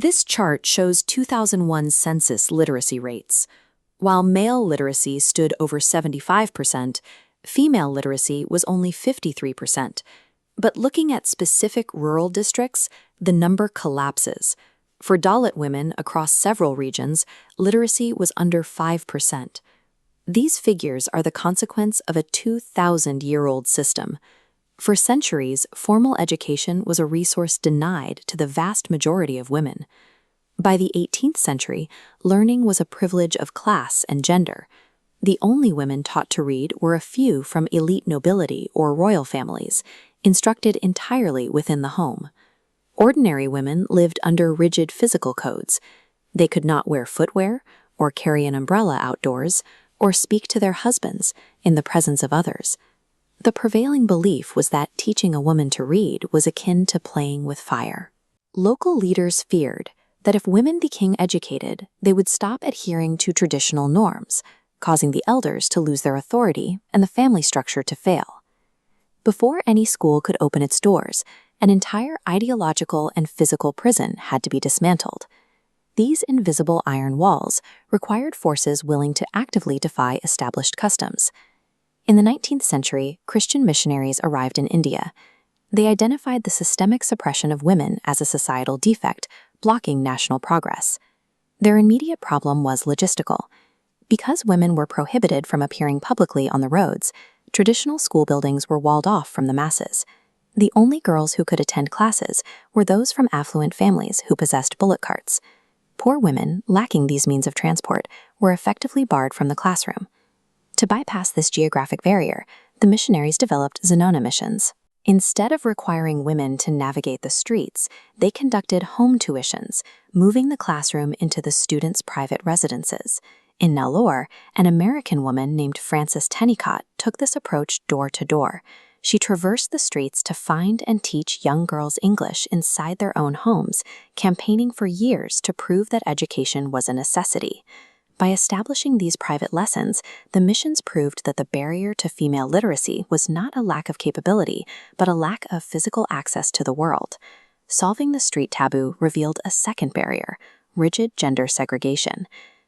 This chart shows 2001 census literacy rates. While male literacy stood over 75%, female literacy was only 53%. But looking at specific rural districts, the number collapses. For Dalit women across several regions, literacy was under 5%. These figures are the consequence of a 2,000-year-old system. For centuries, formal education was a resource denied to the vast majority of women. By the 18th century, learning was a privilege of class and gender. The only women taught to read were a few from elite nobility or royal families, instructed entirely within the home. Ordinary women lived under rigid physical codes. They could not wear footwear, or carry an umbrella outdoors, or speak to their husbands in the presence of others. The prevailing belief was that teaching a woman to read was akin to playing with fire. Local leaders feared that if women became educated, they would stop adhering to traditional norms, causing the elders to lose their authority and the family structure to fail. Before any school could open its doors, an entire ideological and physical prison had to be dismantled. These invisible iron walls required forces willing to actively defy established customs. In the 19th century, Christian missionaries arrived in India. They identified the systemic suppression of women as a societal defect, blocking national progress. Their immediate problem was logistical. Because women were prohibited from appearing publicly on the roads, traditional school buildings were walled off from the masses. The only girls who could attend classes were those from affluent families who possessed bullock carts. Poor women, lacking these means of transport, were effectively barred from the classroom. To bypass this geographic barrier, the missionaries developed Zenona missions. Instead of requiring women to navigate the streets, they conducted home tuitions, moving the classroom into the students' private residences. In Nellore, an American woman named Frances Tennicott took this approach door to door. She traversed the streets to find and teach young girls English inside their own homes, campaigning for years to prove that education was a necessity. By establishing these private lessons, the missions proved that the barrier to female literacy was not a lack of capability, but a lack of physical access to the world. Solving the street taboo revealed a second barrier: rigid gender segregation.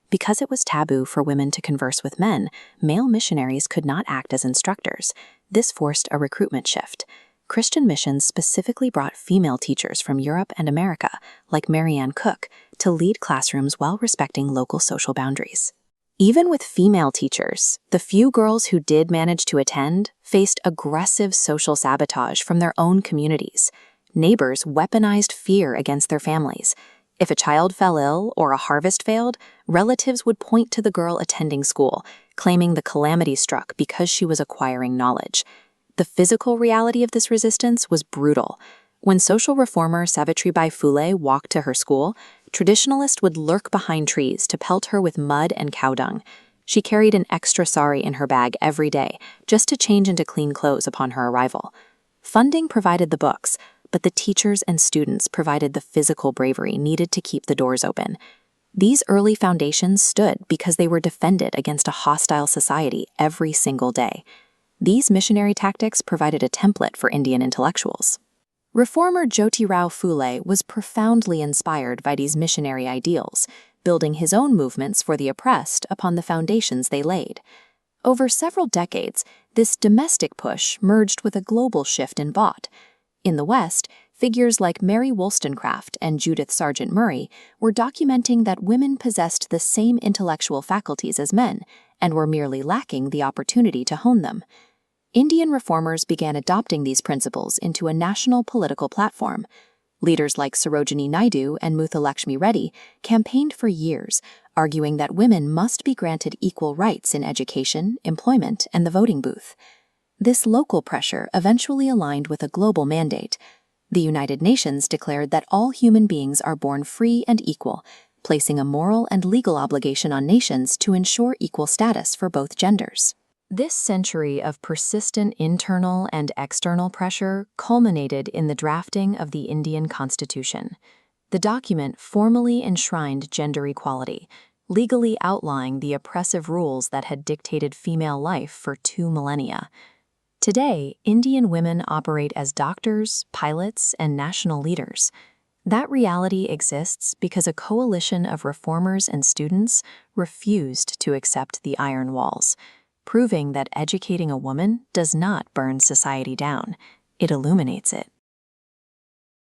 Because it was taboo for women to converse with men, male missionaries could not act as instructors. This forced a recruitment shift. Christian missions specifically brought female teachers from Europe and America, like Marianne Cook, to lead classrooms while respecting local social boundaries. Even with female teachers, the few girls who did manage to attend faced aggressive social sabotage from their own communities. Neighbors weaponized fear against their families. If a child fell ill or a harvest failed, relatives would point to the girl attending school, claiming the calamity struck because she was acquiring knowledge. The physical reality of this resistance was brutal. When social reformer Savitribai Phule walked to her school, traditionalists would lurk behind trees to pelt her with mud and cow dung. She carried an extra sari in her bag every day, just to change into clean clothes upon her arrival. Funding provided the books, but the teachers and students provided the physical bravery needed to keep the doors open. These early foundations stood because they were defended against a hostile society every single day. These missionary tactics provided a template for Indian intellectuals. Reformer Jyotirao Phule was profoundly inspired by these missionary ideals, building his own movements for the oppressed upon the foundations they laid. Over several decades, this domestic push merged with a global shift in thought. In the West, figures like Mary Wollstonecraft and Judith Sargent Murray were documenting that women possessed the same intellectual faculties as men and were merely lacking the opportunity to hone them. Indian reformers began adopting these principles into a national political platform. Leaders like Sarojini Naidu and Muthalakshmi Reddy campaigned for years, arguing that women must be granted equal rights in education, employment, and the voting booth. This local pressure eventually aligned with a global mandate. The United Nations declared that all human beings are born free and equal, placing a moral and legal obligation on nations to ensure equal status for both genders. This century of persistent internal and external pressure culminated in the drafting of the Indian Constitution. The document formally enshrined gender equality, legally outlining the oppressive rules that had dictated female life for 2 millennia. Today, Indian women operate as doctors, pilots, and national leaders. That reality exists because a coalition of reformers and students refused to accept the iron walls, proving that educating a woman does not burn society down, it illuminates it.